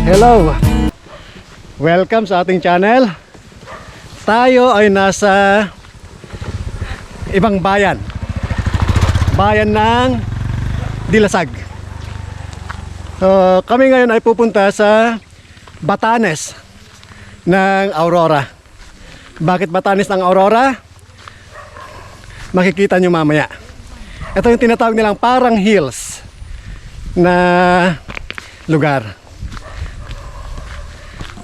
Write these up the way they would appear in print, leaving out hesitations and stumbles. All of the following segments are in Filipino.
Hello! Welcome sa ating channel. Tayo ay nasa ibang bayan. Bayan ng Dilasag. Kami ngayon ay pupunta sa Batanes ng Aurora. Bakit Batanes ng Aurora? Makikita nyo mamaya. Ito yung tinatawag nilang parang hills na lugar.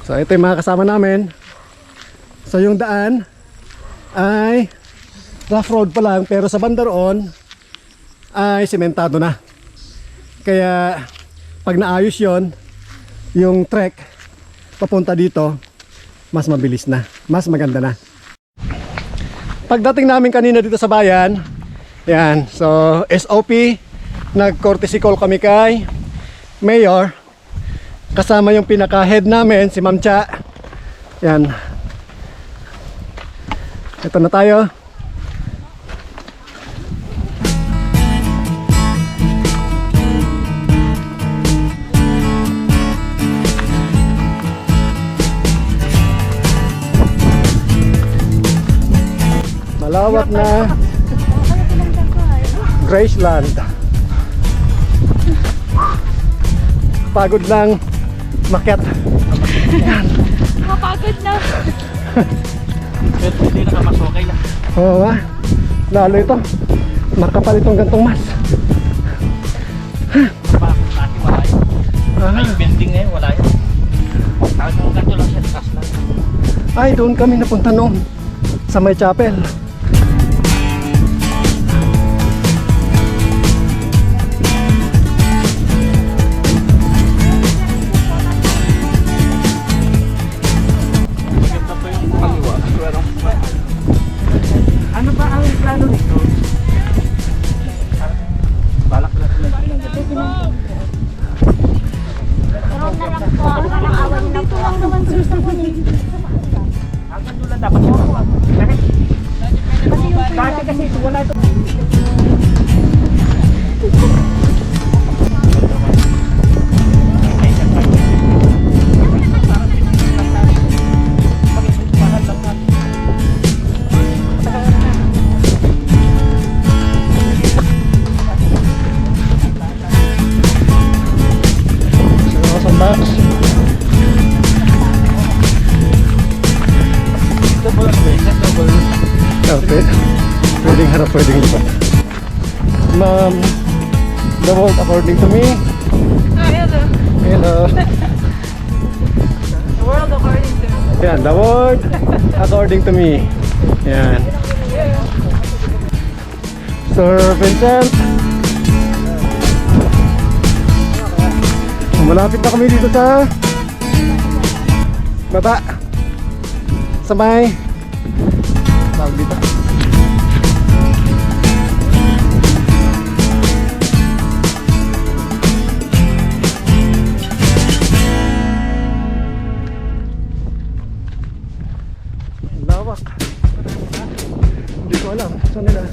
So ito yung mga kasama namin. So yung daan ay rough road pa lang, pero sa banda roon ay sementado na. Kaya pag naayos yon, yung trek papunta dito mas mabilis na, mas maganda na. Pagdating namin kanina dito sa bayan, yan, so SOP, nag-courtesy call kami kay Mayor, kasama yung pinaka-head namin, si Ma'am Cha. Yan. Ito na tayo. Malawak na Graceland. Pagod lang makyat. Yan. Mapagod na. Pero hindi nakapasokay na. Oo nga. Lalo ito. Makapal itong gantong mas. Bakit natin wala yun? Ay, yung building na yun, wala yun. Tapos yung ganito lang siya, taas lang. Ay, doon kami napunta noon sa may chapel. Ano ba ang plano nito? Balak lang sila. Dito lang naman sir sa kunin. Hanggang doon lang dapat siya makuha. Dati kasi ito wala ito. Okay. Pwedeng harap, pwedeng lipat. Ma'am, the world according to me. Hello. Hello. The world according to me. Yan, the world according to me. Yan. Sir Vincent. Malapit na kami dito sa baba. Sa may tawag dito. Lawak. Hindi ko alam saan nila.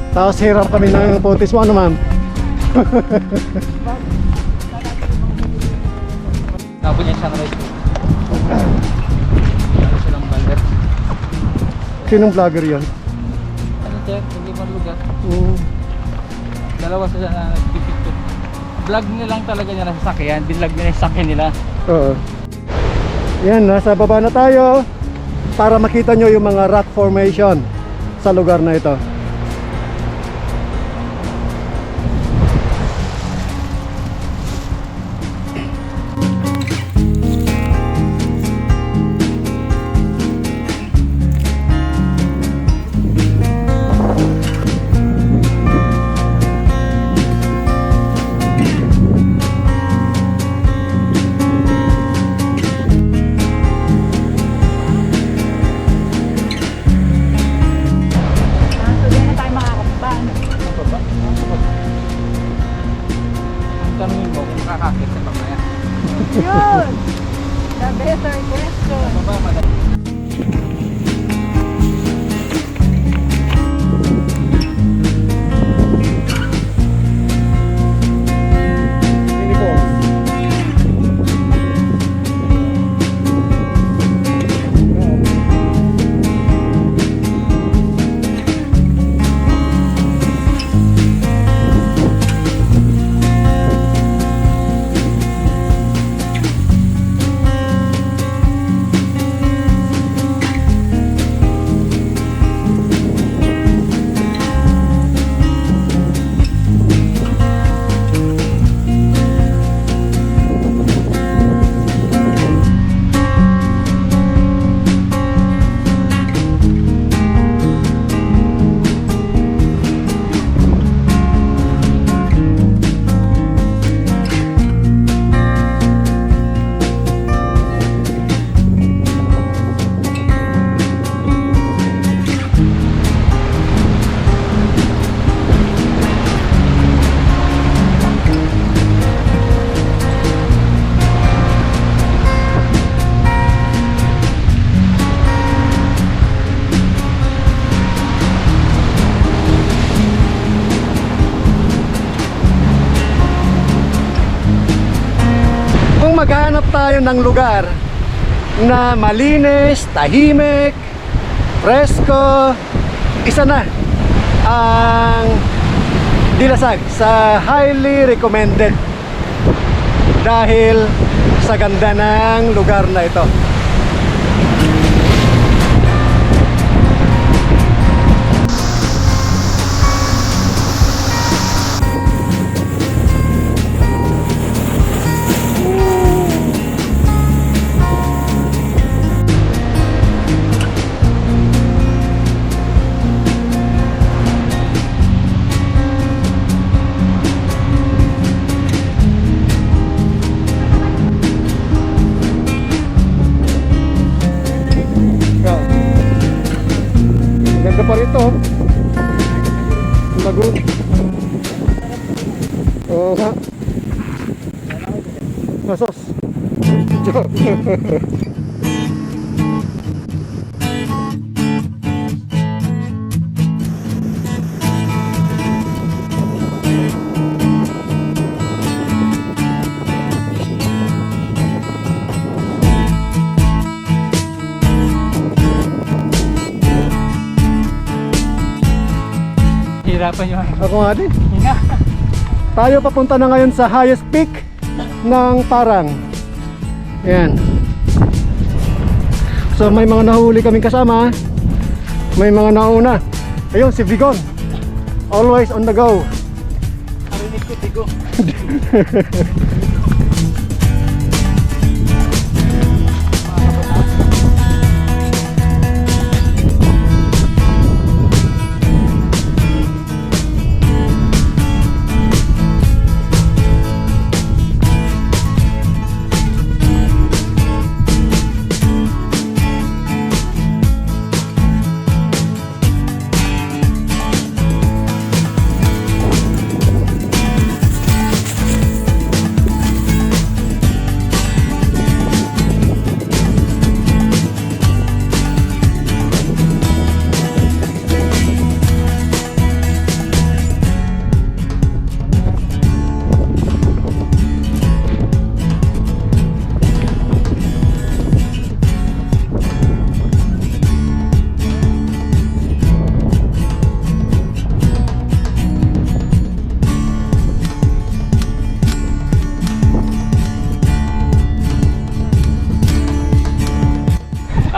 Tapos hirap kami ng Pontis mo, ano ma'am? Tapos niya sunrise. Ano silang bander? Sinong vlogger yun? Ano siya? Hindi man lugar. Dalawa sila na nagpipicture. Vlog nilang talaga niya na sasakyan. Binlog nila yung sasakyan nila. Oo. Yan, nasa baba na tayo para makita nyo yung mga rock formation sa lugar na ito. Tanungin mo kung kakakit sa pamaya. Yun! The better question. Ano ba madali? maghanap tayo ng lugar na malinis, tahimik, presko, isa na ang Dilasag sa highly recommended dahil sa ganda ng lugar na ito. Ganda pa rito. Lagoon. Oo nga. Masos. Hirapan nyo. Ako nga din. Hinga. Tayo papunta na ngayon sa highest peak ng Parang. Ayan. So may mga nahuli kaming kasama. May mga nauna. Ayun, si Vigon. Always on the go. Narinig ko, tigo.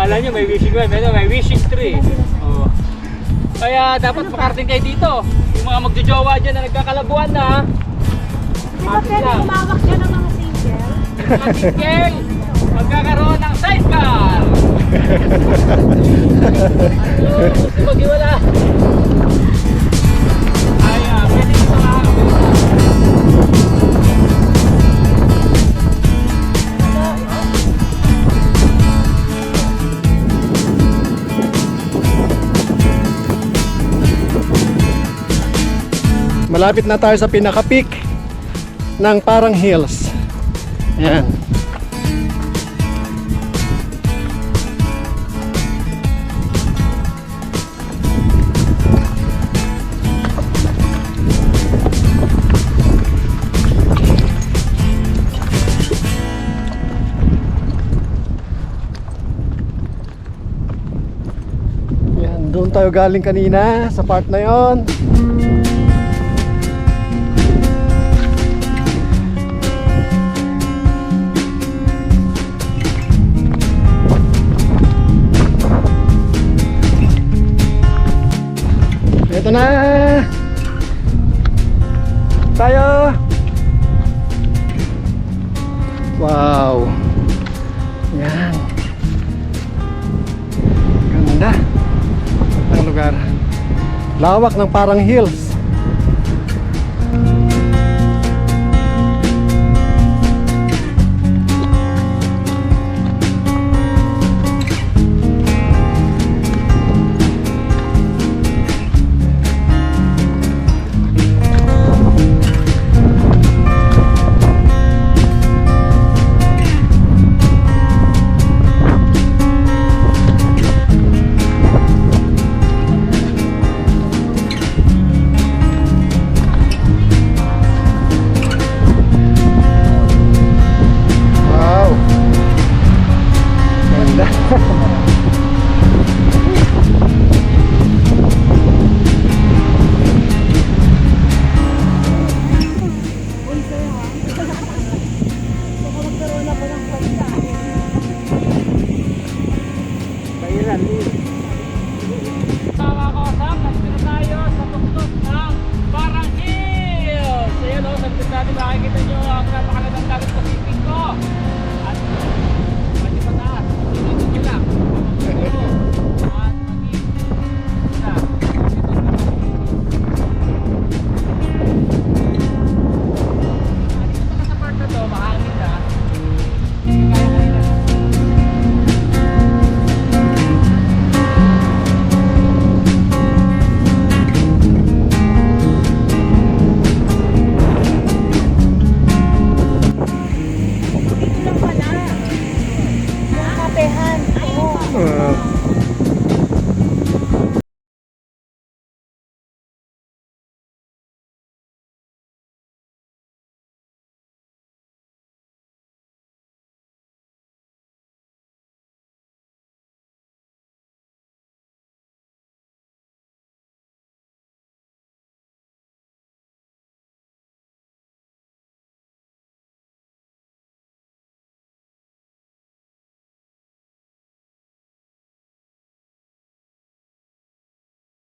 Kala nyo may wishing well, may wishing tree. Oo. Kaya dapat makarating kayo dito. Yung mga magjojowa dyan na nagkakalabuan na. Di ba pwede umawak dyan ng mga single? Mga single, magkakaroon ng sidecar. Ano, gusto mag-iwala. Ay, pwede dito makakapila. Malapit na tayo sa pinaka-peak ng Parang Hills. Ayan. Ayan, doon tayo galing kanina sa part na yon. Ito na tayo. Wow. Yan. Ganda ng lugar. Lawak ng Parang Hills. nakikita nyo ang napakalagang dagat Pacific ko.